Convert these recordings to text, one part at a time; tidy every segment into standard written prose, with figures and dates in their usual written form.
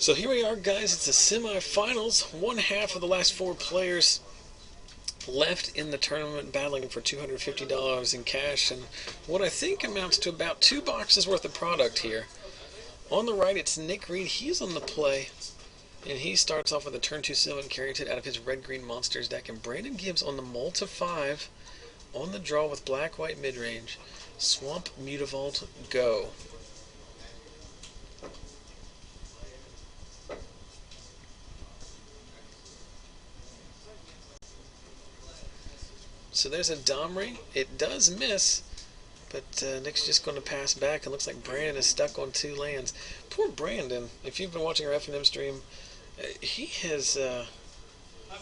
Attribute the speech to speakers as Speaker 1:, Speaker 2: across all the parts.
Speaker 1: So here we are, guys. It's the semifinals. One half of the last 4 players left in the tournament battling for $250 in cash and what I think amounts to about 2 boxes worth of product here. On the right, it's Reid. He's on the play, and he starts off with a turn 2 Sylvan Caryatid out of his red-green monsters deck, and Brandon Gibbs on the Multi 5 on the draw with black-white midrange. Swamp Mutavault, go. So there's a Domri. It does miss, but Nick's just going to pass back. It looks like Brandon is stuck on 2 lands. Poor Brandon. If you've been watching our F&M stream, he has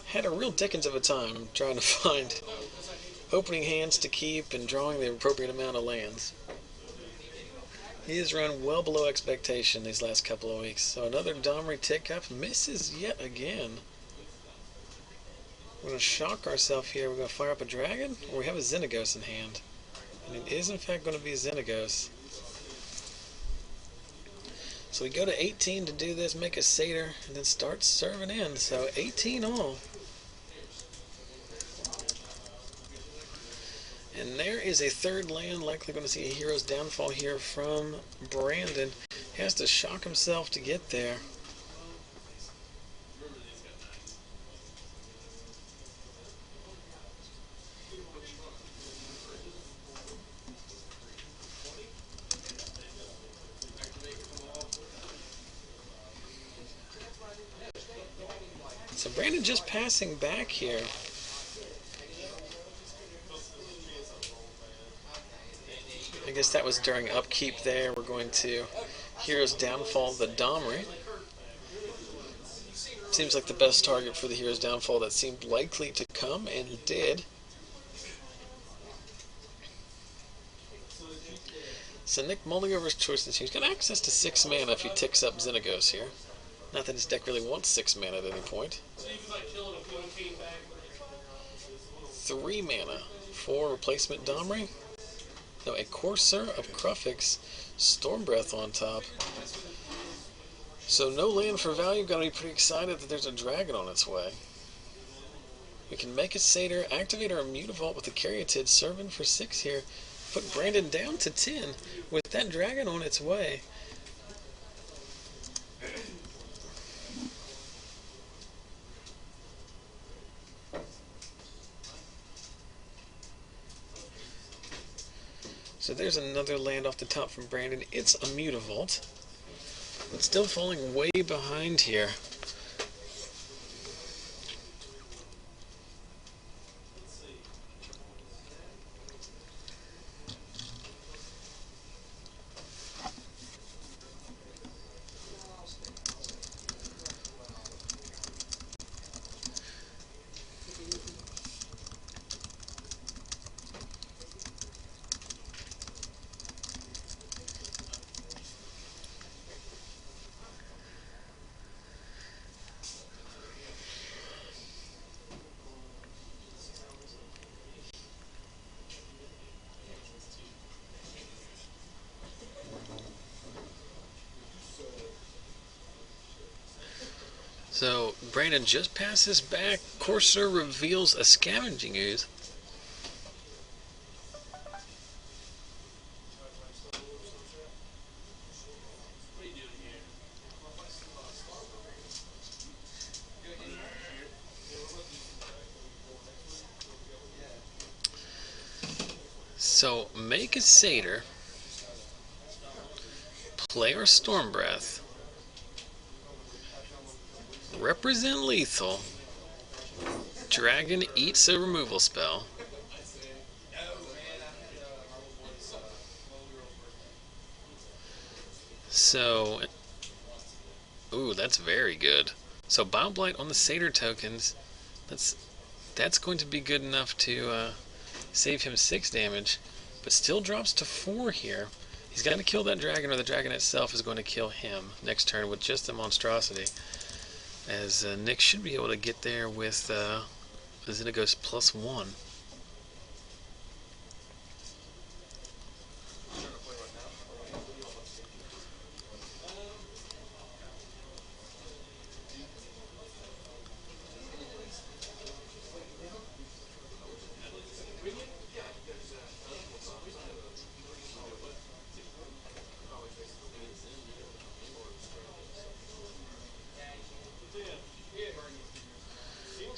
Speaker 1: had a real dickens of a time trying to find opening hands to keep and drawing the appropriate amount of lands. He has run well below expectation these last couple of weeks. So another Domri tick up. Misses yet again. We're going to shock ourselves here. We're going to fire up a dragon, or we have a Xenagos in hand. And it is, in fact, going to be a Xenagos. So we go to 18 to do this, make a satyr, and then start serving in. So 18 all. And there is a 3rd land, likely going to see a hero's downfall here from Brandon. He has to shock himself to get there. So Brandon just passing back here. I guess that was during upkeep there. We're going to Hero's Downfall, the Domri. Seems like the best target for the Hero's Downfall that seemed likely to come, and did. So Nick mulling over his choices. He's got access to 6 mana if he ticks up Xenagos here. Not that his deck really wants 6 mana at any point. 3 mana for replacement Domri. No, a Courser of Kruphix, Stormbreath on top. So no land for value. Gotta be pretty excited that there's a dragon on its way. We can make a satyr, activate our Mutavault with the Caryatid, serving for 6 here. Put Brandon down to 10 with that dragon on its way. So there's another land off the top from Brandon. It's a Mutavault, but still falling way behind here. So Brandon just passes back. Courser reveals a Scavenging Ooze. So make a satyr, play our Stormbreath, represent lethal, dragon eats a removal spell, so, ooh, that's very good. So Bioblight on the satyr tokens, that's going to be good enough to save him 6 damage, but still drops to 4 here. He's got to kill that dragon, or the dragon itself is going to kill him next turn with just the monstrosity. As Nick should be able to get there with the Xenagos +1.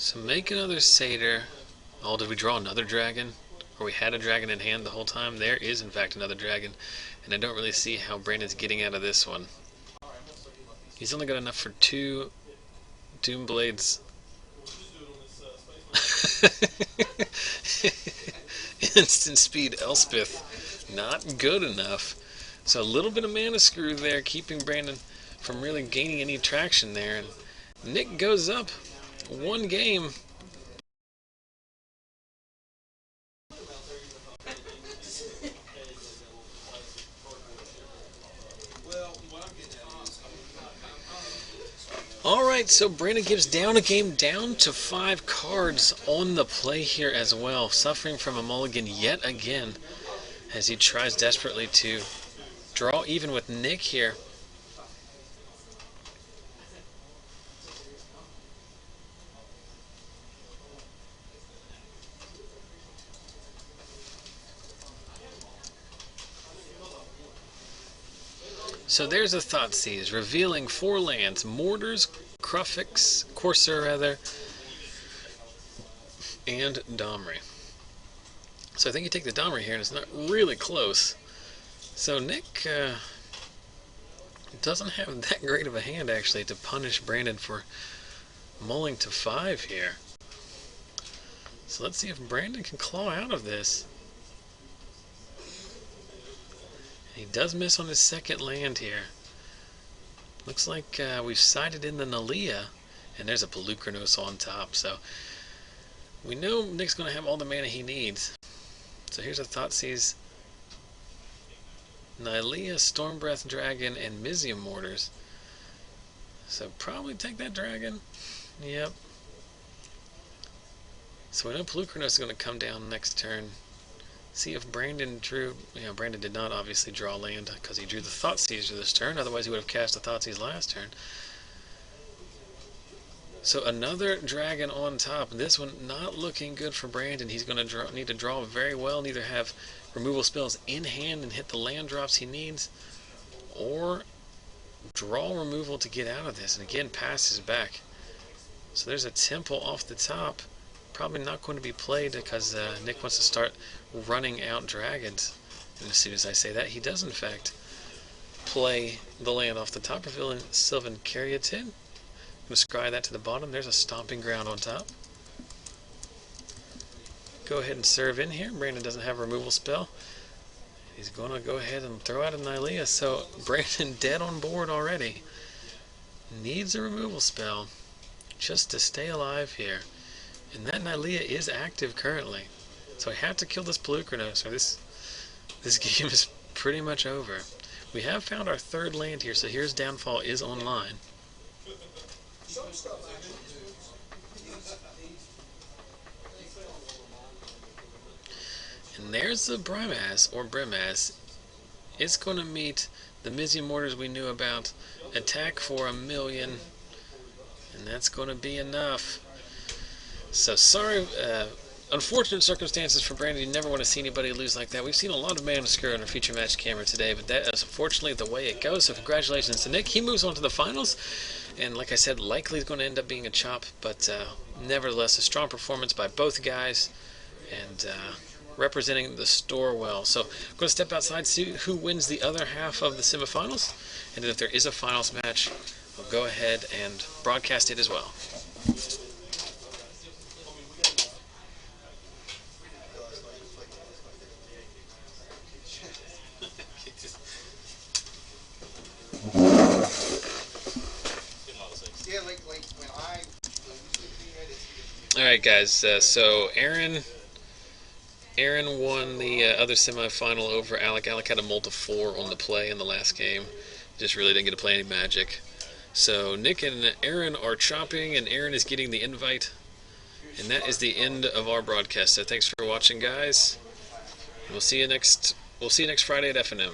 Speaker 1: So make another satyr. Oh, did we draw another dragon? Or we had a dragon in hand the whole time? There is, in fact, another dragon. And I don't really see how Brandon's getting out of this one. He's only got enough for 2 Doom Blades. Instant speed Elspeth. Not good enough. So a little bit of mana screw there, keeping Brandon from really gaining any traction there. And Nick goes up 1 game. Alright, so Brandon Gibbs down a game, down to 5 cards on the play here as well, suffering from a mulligan yet again as he tries desperately to draw even with Nick here. So there's a Thoughtseize, revealing 4 lands, Mortars, Corsair rather, and Domri. So I think you take the Domri here, and it's not really close. So Nick doesn't have that great of a hand, actually, to punish Brandon for mulling to 5 here. So let's see if Brandon can claw out of this. He does miss on his second land here. Looks like we've sighted in the Nalia, and there's a Pelucranos on top, so we know Nick's going to have all the mana he needs. So here's a Thoughtseize, Nylea, Stormbreath Dragon, and Mizium Mortars. So probably take that dragon. Yep. So we know Pelucranos is going to come down next turn. See if Brandon drew... Brandon did not obviously draw land because he drew the Thoughtseize this turn. Otherwise he would have cast the Thoughtseize last turn. So another dragon on top. This one not looking good for Brandon. He's going to need to draw very well. Neither have removal spells in hand and hit the land drops he needs, or draw removal to get out of this. And again, pass his back. So there's a temple off the top. Probably not going to be played because Nick wants to start running out dragons. And as soon as I say that, he does in fact play the land off the top, revealing Sylvan Caryatid. I'm going to scry that to the bottom. There's a Stomping Ground on top. Go ahead and serve in here. Brandon doesn't have a removal spell. He's going to go ahead and throw out a Nylea. So Brandon dead on board already. Needs a removal spell just to stay alive here. And that Nylea is active currently. So I have to kill this Pelucranos, or this game is pretty much over. We have found our 3rd land here, so here's Downfall is online. And there's the Brimaz, or Brimaz. It's going to meet the Mizium Mortars we knew about. Attack for 1,000,000. And that's going to be enough. So sorry, unfortunate circumstances for Brandon. You never want to see anybody lose like that. We've seen a lot of mana screw on our feature match camera today, but that is unfortunately the way it goes. So congratulations to Nick. He moves on to the finals, and like I said, likely is going to end up being a chop, but nevertheless a strong performance by both guys, and representing the store well. So I'm going to step outside, see who wins the other half of the semifinals, and then if there is a finals match, we'll go ahead and broadcast it as well. Alright guys, so Aaron won the other semifinal over Alec. Alec had a multi 4 on the play in the last game. Just really didn't get to play any Magic. So Nick and Aaron are chopping, and Aaron is getting the invite. And that is the end of our broadcast. So thanks for watching, guys. We'll see you next Friday at FNM.